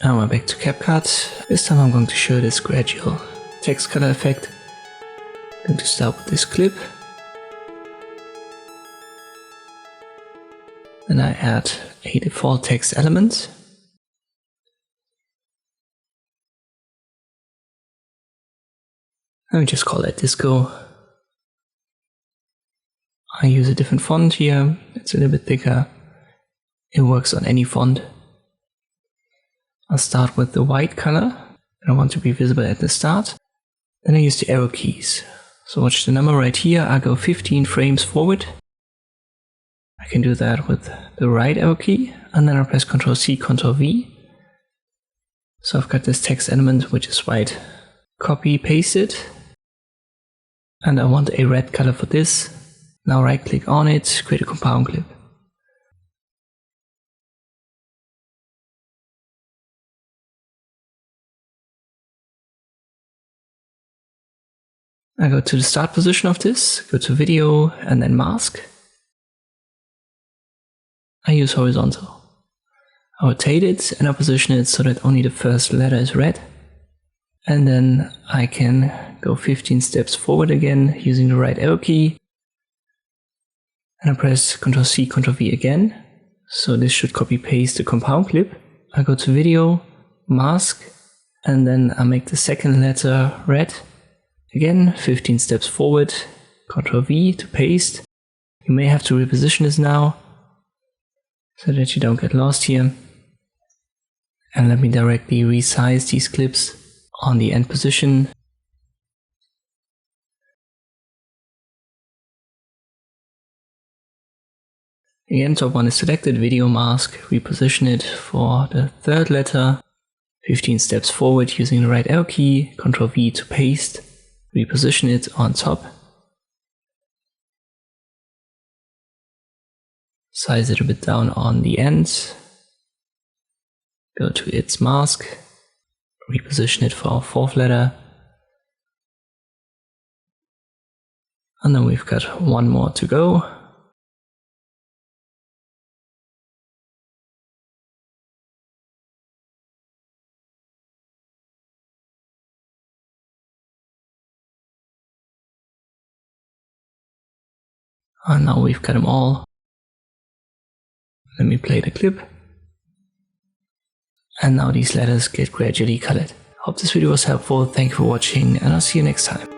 Now we're back to CapCut. This time I'm going to show this gradual text color effect. I'm going to start with this clip. Then I add a default text element. Let me just call it disco. I use a different font here. It's a little bit thicker. It works on any font. I'll start with the white color. I want to be visible at the start. Then I use the arrow keys. So watch the number right here. I go 15 frames forward. I can do that with the right arrow key. And then I press Ctrl C, Ctrl V. So I've got this text element which is white. Copy, paste it. And I want a red color for this. Now right click on it, create a compound clip. I go to the start position of this, go to video and then mask. I use horizontal. I rotate it and I position it so that only the first letter is red. And then I can go 15 steps forward again using the right arrow key. And I press Ctrl C, Ctrl V again. So this should copy paste the compound clip. I go to video, mask, and then I make the second letter red. Again, 15 steps forward, Ctrl V to paste. You may have to reposition this now, so that you don't get lost here. And let me directly resize these clips on the end position. Again, top one is selected, video mask, reposition it for the third letter, 15 steps forward using the right arrow key, Ctrl V to paste, reposition it on top, size it a bit down on the ends, go to its mask, reposition it for our fourth letter, and then we've got one more to go. And now we've got them all. Let me play the clip. And now these letters get gradually colored. Hope this video was helpful. Thank you for watching and I'll see you next time.